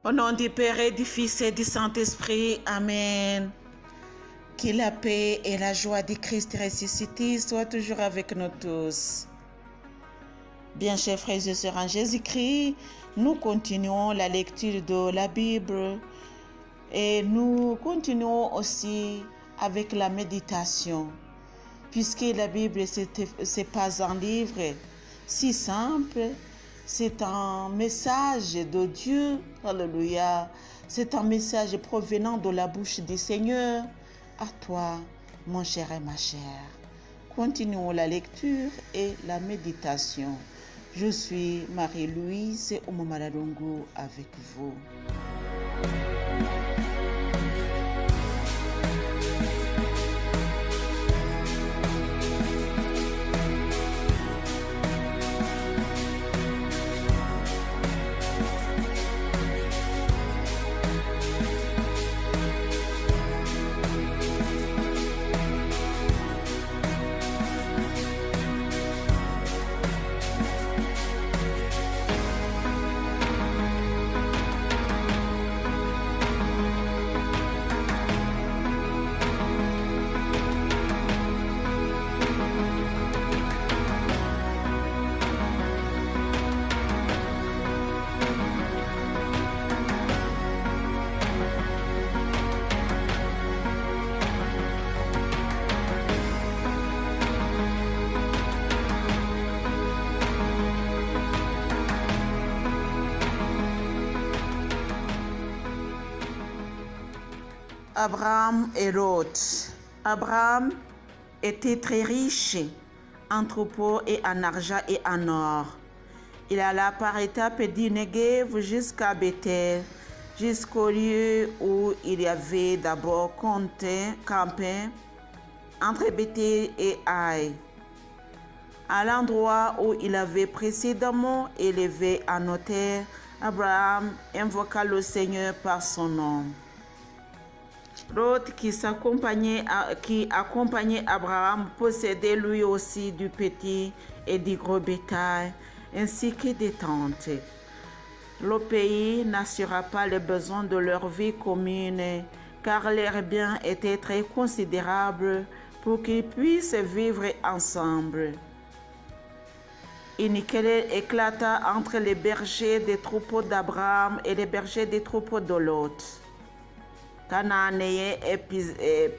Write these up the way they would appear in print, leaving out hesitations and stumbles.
Au nom du Père et du Fils et du Saint-Esprit, Amen. Que la paix et la joie du Christ ressuscité soient toujours avec nous tous. Bien, chers frères et sœurs en Jésus-Christ, nous continuons la lecture de la Bible et nous continuons aussi avec la méditation. Puisque la Bible, c'est pas un livre si simple, c'est un message de Dieu, alléluia. C'est un message provenant de la bouche du Seigneur. À toi, mon cher et ma chère. Continuons la lecture et la méditation. Je suis Marie-Louise Omomalalongo avec vous. Abraham et Lot. Abraham était très riche en troupeaux et en argent et en or. Il alla par étapes du Negev jusqu'à Bethel, jusqu'au lieu où il y avait d'abord campé entre Bethel et Haï, à l'endroit où il avait précédemment élevé un autel. Abraham invoqua le Seigneur par son nom. Lot qui accompagnait Abraham possédait lui aussi du petit et du gros bétail, ainsi que des tentes. Le pays n'assura pas les besoins de leur vie commune, car leurs biens étaient très considérables pour qu'ils puissent vivre ensemble. Une querelle éclata entre les bergers des troupeaux d'Abraham et les bergers des troupeaux de Lot. Cananéens et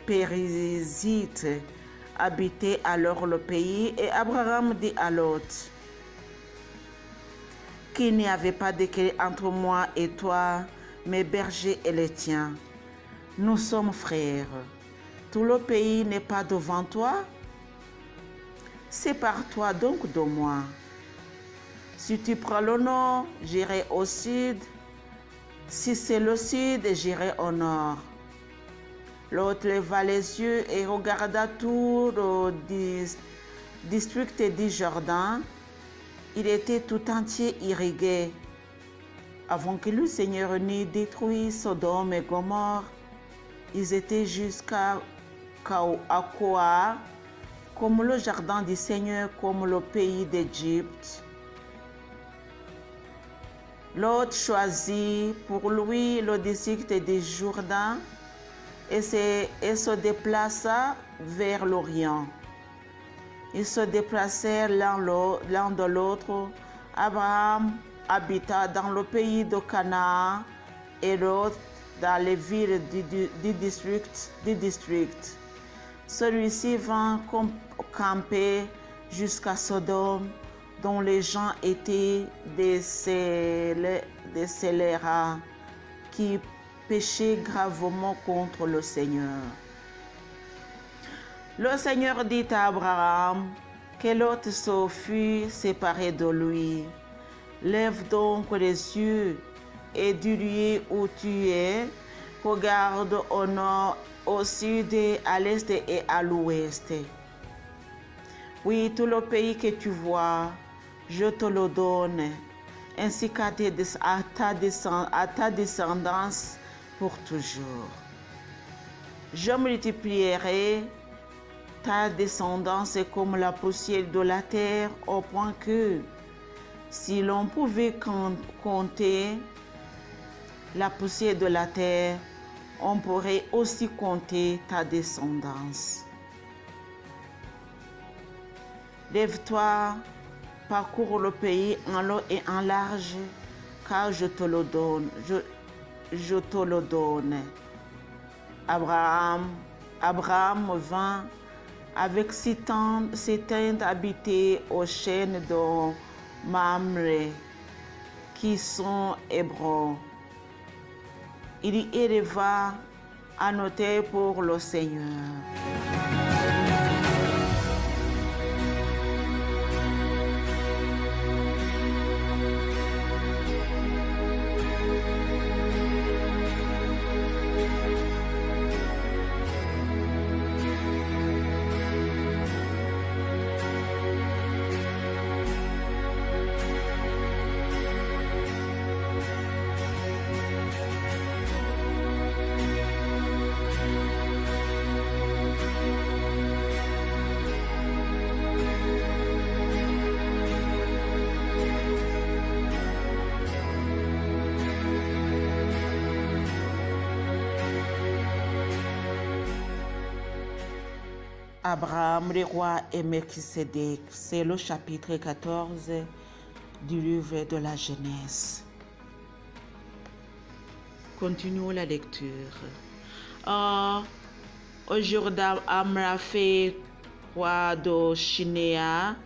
Périzites habitaient alors le pays, et Abraham dit à Lot qu'il n'y avait pas de querelle entre moi et toi, mes bergers et les tiens. Nous sommes frères. Tout le pays n'est pas devant toi. Sépare-toi donc de moi. Si tu prends le nord, j'irai au sud. Si c'est le sud, j'irai au nord. L'autre leva les yeux et regarda tout le district du Jourdain. Il était tout entier irrigué. Avant que le Seigneur n'ait détruit Sodome et Gomorrhe, ils étaient jusqu'à Koar, comme le jardin du Seigneur, comme le pays d'Égypte. Lot choisit pour lui le district du Jourdain et se déplaça vers l'Orient. Ils se déplacèrent l'un de l'autre. Abraham habita dans le pays de Canaan et Lot dans les villes du district. Celui-ci vint camper jusqu'à Sodome, dont les gens étaient des scélérats qui péchaient gravement contre le Seigneur. Le Seigneur dit à Abraham que Lot se fût séparé de lui. Lève donc les yeux et du lieu où tu es, regarde au nord, au sud, à l'est et à l'ouest. Oui, tout le pays que tu vois, je te le donne, ainsi qu'à ta descendance pour toujours. Je multiplierai ta descendance est comme la poussière de la terre, au point que, si l'on pouvait compter la poussière de la terre, on pourrait aussi compter ta descendance. Lève-toi, parcours le pays en long et en large, car je te le donne. Je te le donne. Abraham vint avec ses tentes habitées aux chaînes de Mamré, qui sont Hébron. Il y éleva un autel pour le Seigneur. Abraham, le roi et Melchisédek, c'est le chapitre 14 du livre de la Genèse. Continuons la lecture. Au Jourdain, Amraphé, roi de Shinéa,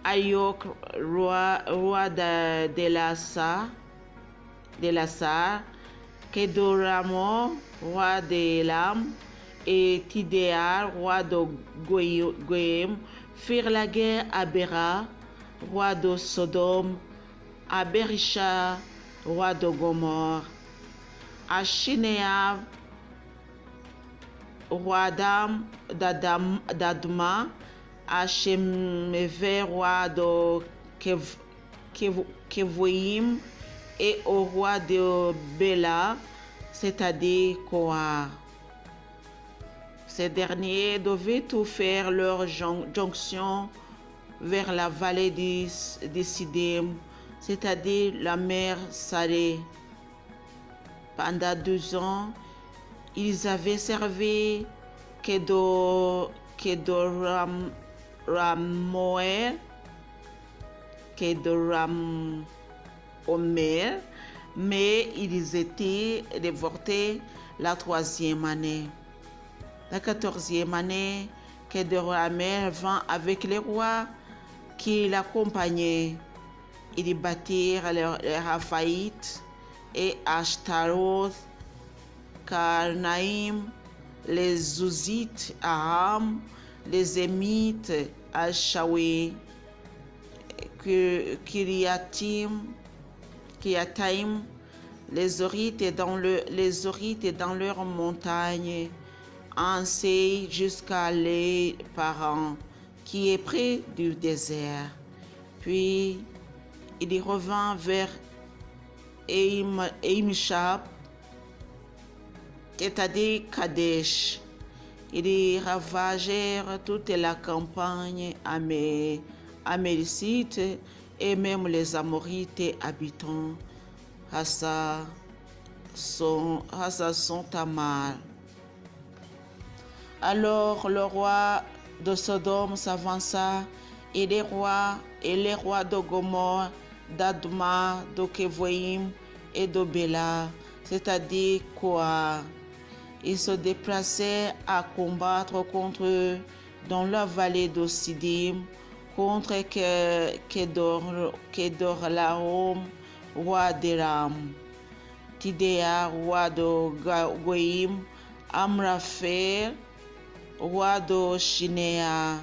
Ayok, roi d'Elasa, Kedoramo, roi d'Elam, et Tidéa, roi de Goïm, firent la guerre à Béra, roi de Sodome, à Berisha, roi de Gomorre, à Shinéa, roi d'Adma, à Shemevé, roi de Kevoïm, et au roi de Béla, c'est-à-dire Koar. Ces derniers devaient tout faire leur jonction vers la vallée de Siddim, c'est-à-dire la mer Salée. Pendant 2 ans, ils avaient servi Kedoramomer, mais ils étaient déportés la 3e année. La 14e année, Kedorlaomer vint avec les rois qui l'accompagnaient. Ils bâtirent les Raphaïtes et Ashtaroth, Karnaïm, les Zouzites, Aram, les Émites, Al-Shawi, Kiriataim, les Horites dans leurs montagnes, Ansei jusqu'à les parents, qui est près du désert. Puis il revint vers Eimshab, c'est-à-dire Kadesh. Ils ravagèrent toute la campagne américite et même les Amorites habitant Tamar. Alors le roi de Sodome s'avança et les rois de Gomorre, d'Adma, de Kevoïm et de Béla, c'est-à-dire Koar. Ils se déplaçaient à combattre contre eux dans la vallée de Siddim, contre Kedorlaom, roi d'Élam, Tidéa, roi de Goïm, Amraphé, roi de Shinéa,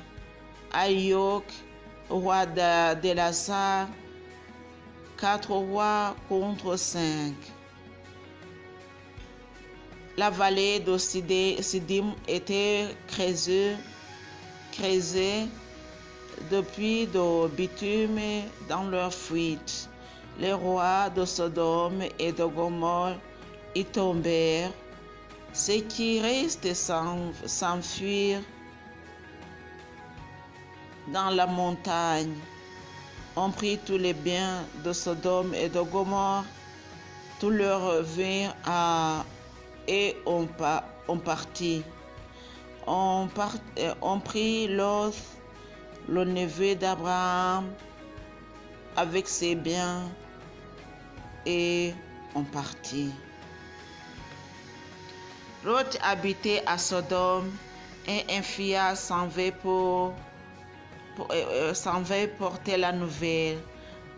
Ayok, roi d'Elasa, 4 rois contre 5. La vallée de Siddim était creusée depuis de bitume dans leur fuite. Les rois de Sodome et de Gomorre y tombèrent. Ceux qui restaient s'enfuirent dans la montagne. On prit tous les biens de Sodome et de Gomorre tout leur vin et on partit. On prit Lot, le neveu d'Abraham, avec ses biens, et on partit. Lot habitait à Sodome, et un fille s'en va porter la nouvelle.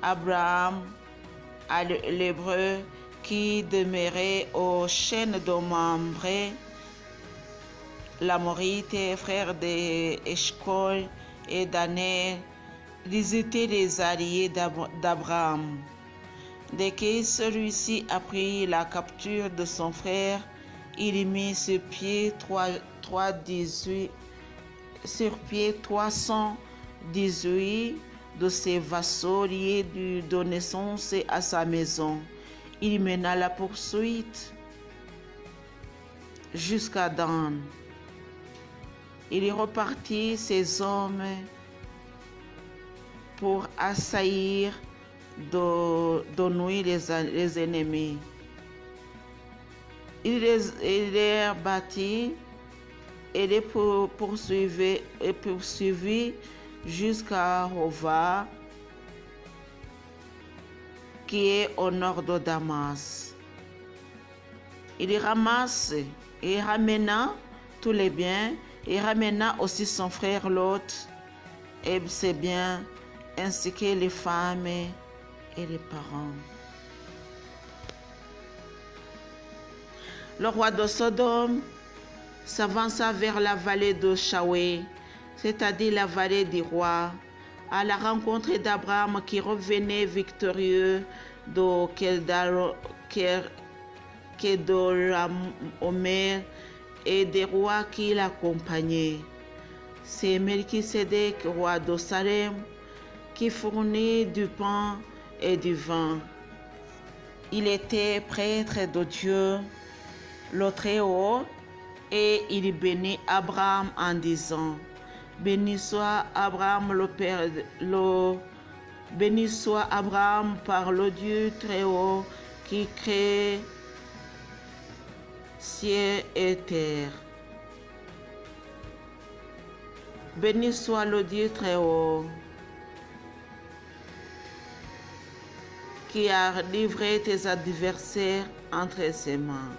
Abraham, l'hébreu, qui demeurait aux chaînes de Mamré, l'Amorite, frère d'Eshcol et d'Aner, ils étaient les alliés d'Abraham. Dès que celui-ci apprit la capture de son frère, il mit sur pied 318 de ses vassaux liés de naissance à sa maison. Il mena la poursuite jusqu'à Dan. Il repartit ses hommes pour assaillir de nuit les ennemis. Il les battit et les poursuivit jusqu'à Hova, qui est au nord de Damas. Il ramena tous les biens, et ramena aussi son frère Lot et ses biens, ainsi que les femmes et les parents. Le roi de Sodome s'avança vers la vallée de Shawé, c'est-à-dire la vallée du roi, à la rencontre d'Abraham qui revenait victorieux de Kedorlaomer et des rois qui l'accompagnaient. C'est Melchisédek, roi de Salem, qui fournit du pain et du vin. Il était prêtre de Dieu, le Très-Haut, et il bénit Abraham en disant: Béni soit Abraham béni soit Abraham par le Dieu Très-Haut qui crée ciel et terre. Béni soit le Dieu Très-Haut qui a livré tes adversaires entre tes mains.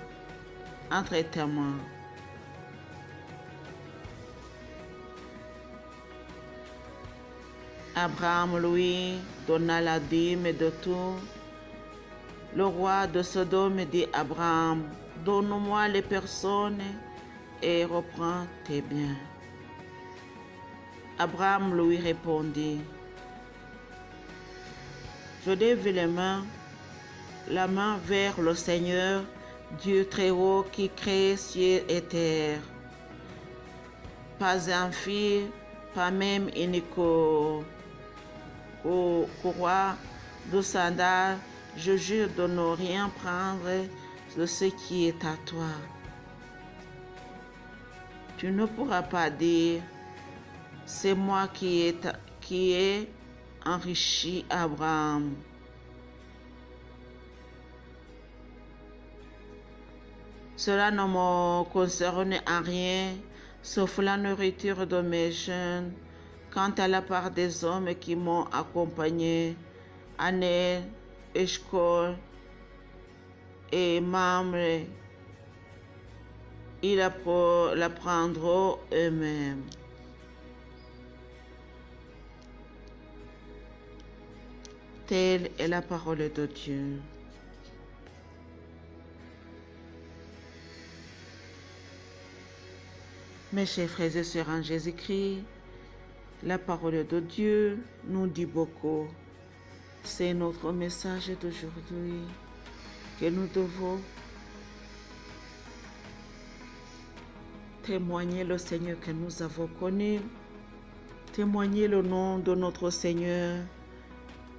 Abraham lui donna la dîme de tout. Le roi de Sodome dit à Abraham: Donne-moi les personnes et reprends tes biens. Abraham lui répondit: Je lève la main vers le Seigneur, Dieu Très-Haut qui crée ciel et terre. Pas un fils, pas même une courroie de sandales, je jure de ne rien prendre de ce qui est à toi. Tu ne pourras pas dire: c'est moi qui ai enrichi Abraham. Cela ne me concerne en rien, sauf la nourriture de mes jeunes. Quant à la part des hommes qui m'ont accompagné, Aner, Eshcol et Mamré, ils la prendront eux-mêmes. Telle est la parole de Dieu. Mes chers frères et sœurs en Jésus-Christ, la parole de Dieu nous dit beaucoup. C'est notre message d'aujourd'hui que nous devons témoigner le Seigneur que nous avons connu, témoigner le nom de notre Seigneur,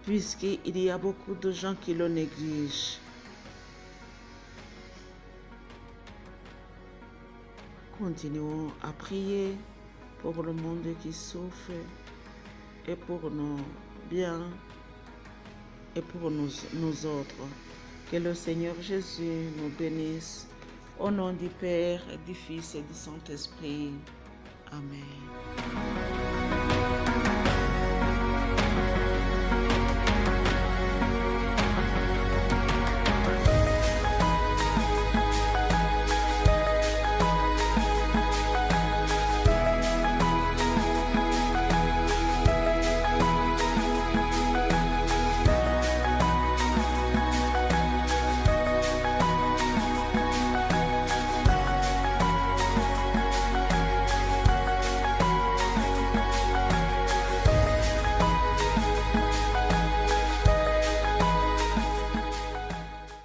puisqu'il y a beaucoup de gens qui le négligent. Continuons à prier pour le monde qui souffre et pour nos biens et pour nous autres. Que le Seigneur Jésus nous bénisse. Au nom du Père, du Fils et du Saint-Esprit. Amen.